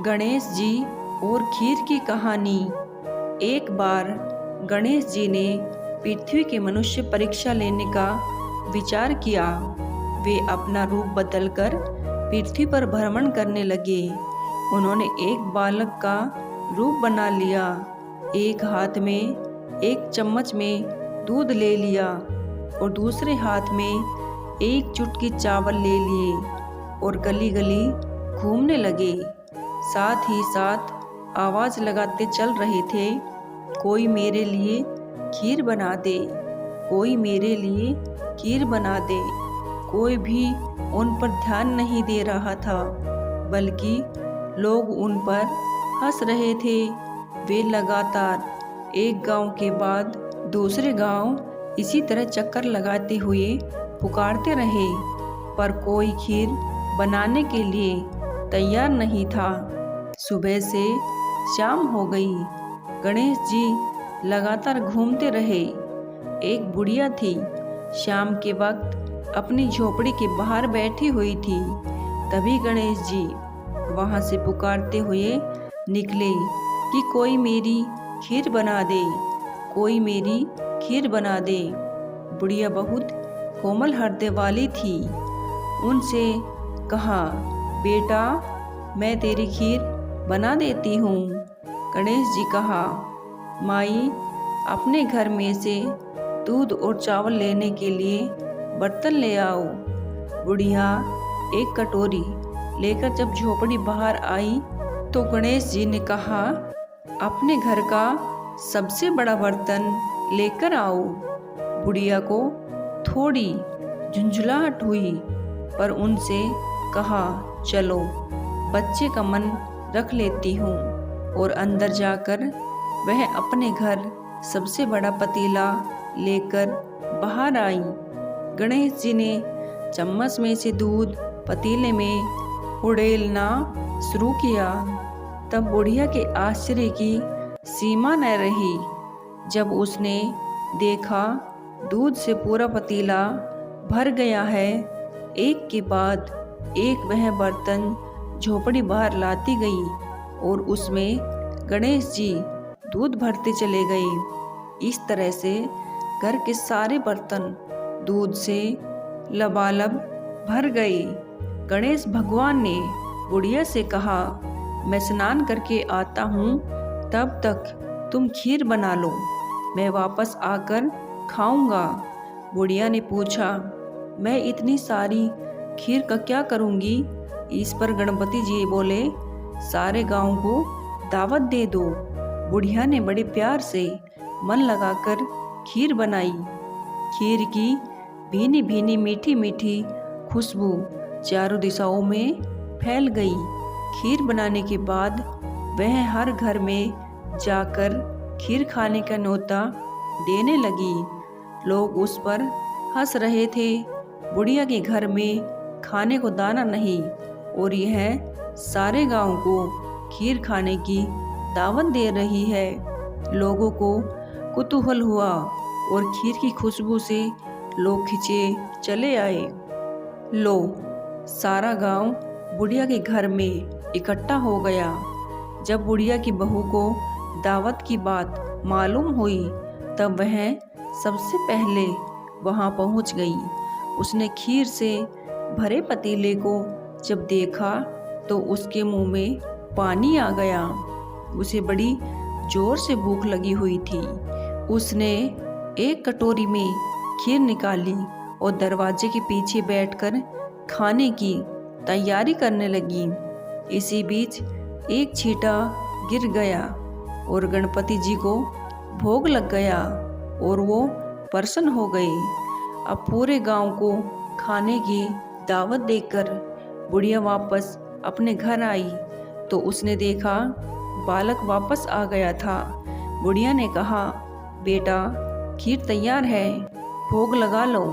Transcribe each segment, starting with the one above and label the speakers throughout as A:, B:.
A: गणेश जी और खीर की कहानी। एक बार गणेश जी ने पृथ्वी के मनुष्य परीक्षा लेने का विचार किया। वे अपना रूप बदलकर पृथ्वी पर भ्रमण करने लगे। उन्होंने एक बालक का रूप बना लिया। एक हाथ में एक चम्मच में दूध ले लिया और दूसरे हाथ में एक चुटकी चावल ले लिए और गली गली घूमने लगे। साथ ही साथ आवाज लगाते चल रहे थे, कोई मेरे लिए खीर बना दे, कोई मेरे लिए खीर बना दे। कोई भी उन पर ध्यान नहीं दे रहा था, बल्कि लोग उन पर हंस रहे थे। वे लगातार एक गांव के बाद दूसरे गांव इसी तरह चक्कर लगाते हुए पुकारते रहे, पर कोई खीर बनाने के लिए तैयार नहीं था। सुबह से शाम हो गई। गणेश जी लगातार घूमते रहे। एक बुढ़िया थी, शाम के वक्त अपनी झोपड़ी के बाहर बैठी हुई थी। तभी गणेश जी वहां से पुकारते हुए निकले कि कोई मेरी खीर बना दे, कोई मेरी खीर बना दे। बुढ़िया बहुत कोमल हृदय वाली थी। उनसे कहा, बेटा मैं तेरी खीर बना देती हूँ। गणेश जी कहा, माई अपने घर में से दूध और चावल लेने के लिए बर्तन ले आओ। बुढ़िया एक कटोरी लेकर जब झोपड़ी बाहर आई तो गणेश जी ने कहा, अपने घर का सबसे बड़ा बर्तन लेकर आओ। बुढ़िया को थोड़ी झुंझलाहट हुई, पर उनसे कहा, चलो बच्चे का मन रख लेती हूँ। और अंदर जाकर वह अपने घर सबसे बड़ा पतीला लेकर बाहर आई। गणेश जी ने चम्मच में से दूध पतीले में उड़ेलना शुरू किया। तब बुढ़िया के आश्चर्य की सीमा न रही जब उसने देखा दूध से पूरा पतीला भर गया है। एक के बाद एक वह बर्तन झोपड़ी बाहर लाती गई और उसमें गणेश जी दूध भरते चले गए। इस तरह से घर के सारे बर्तन दूध से लबालब भर गए। गणेश भगवान ने बुढ़िया से कहा, मैं स्नान करके आता हूँ, तब तक तुम खीर बना लो, मैं वापस आकर खाऊंगा। बुढ़िया ने पूछा, मैं इतनी सारी खीर का क्या करूँगी? इस पर गणपति जी बोले, सारे गांव को दावत दे दो। बुढ़िया ने बड़े प्यार से मन लगाकर खीर बनाई। खीर की भीनी भीनी मीठी मीठी खुशबू चारों दिशाओं में फैल गई। खीर बनाने के बाद वह हर घर में जाकर खीर खाने का न्योता देने लगी। लोग उस पर हंस रहे थे। बुढ़िया के घर में खाने को दाना नहीं और यह सारे गांव को खीर खाने की दावत दे रही है। लोगों को कुतूहल हुआ और खीर की खुशबू से लोग खिंचे चले आए। लो, सारा गांव बुढ़िया के घर में इकट्ठा हो गया। जब बुढ़िया की बहू को दावत की बात मालूम हुई तब वह सबसे पहले वहां पहुंच गई। उसने खीर से भरे पतीले को जब देखा तो उसके मुंह में पानी आ गया। उसे बड़ी जोर से भूख लगी हुई थी। उसने एक कटोरी में खीर निकाली और दरवाजे के पीछे बैठकर खाने की तैयारी करने लगी। इसी बीच एक छींटा गिर गया और गणपति जी को भोग लग गया और वो प्रसन्न हो गए। अब पूरे गांव को खाने की दावत देकर बुढ़िया वापस अपने घर आई तो उसने देखा बालक वापस आ गया था। बुढ़िया ने कहा, बेटा खीर तैयार है, भोग लगा लो।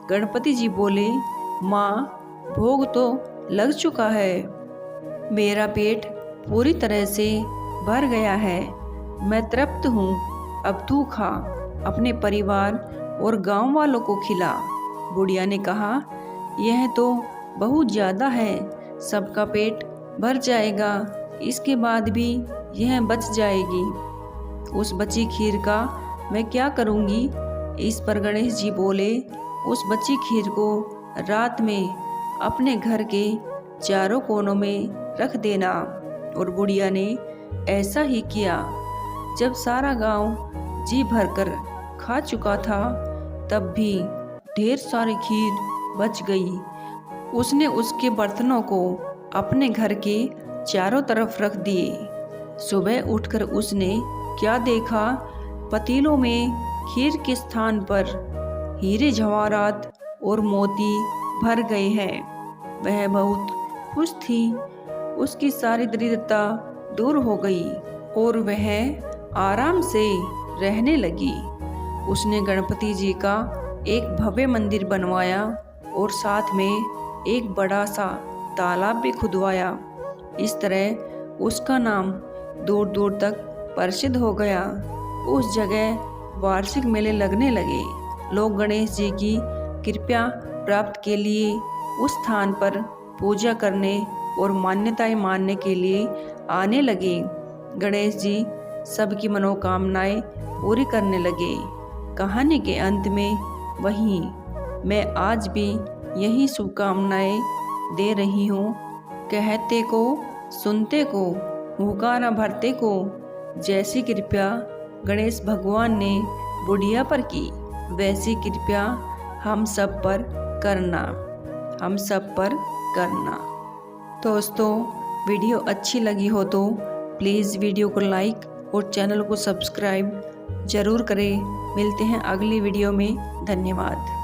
A: गणपति जी बोले, माँ भोग तो लग चुका है, मेरा पेट पूरी तरह से भर गया है, मैं तृप्त हूँ, अब तू खा, अपने परिवार और गांव वालों को खिला। बुढ़िया ने कहा, यह तो बहुत ज़्यादा है, सबका पेट भर जाएगा, इसके बाद भी यह बच जाएगी। उस बची खीर का मैं क्या करूँगी? इस पर गणेश जी बोले, उस बची खीर को रात में अपने घर के चारों कोनों में रख देना। और बुढ़िया ने ऐसा ही किया। जब सारा गांव जी भरकर खा चुका था, तब भी ढेर सारी खीर बच गई। उसने उसके बर्तनों को अपने घर के चारों तरफ रख दिए। सुबह उठकर उसने क्या देखा? पतीलों में खीर के स्थान पर हीरे जवाहरात और मोती भर गए हैं। वह बहुत खुश थी। उसकी सारी दरिद्रता दूर हो गई और वह आराम से रहने लगी। उसने गणपति जी का एक भव्य मंदिर बनवाया और साथ में एक बड़ा सा तालाब भी खुदवाया। इस तरह उसका नाम दूर दूर तक प्रसिद्ध हो गया। उस जगह वार्षिक मेले लगने लगे। लोग गणेश जी की कृपा प्राप्त के लिए उस स्थान पर पूजा करने और मान्यताएं मानने के लिए आने लगे। गणेश जी सबकी मनोकामनाएं पूरी करने लगे। कहानी के अंत में वहीं मैं आज भी यही शुभकामनाएं दे रही हूँ। कहते को सुनते को भूखा न भरते को। जैसी कृपा गणेश भगवान ने बुढ़िया पर की, वैसी कृपा हम सब पर करना, हम सब पर करना। दोस्तों, वीडियो अच्छी लगी हो तो प्लीज़ वीडियो को लाइक और चैनल को सब्सक्राइब ज़रूर करें। मिलते हैं अगली वीडियो में। धन्यवाद।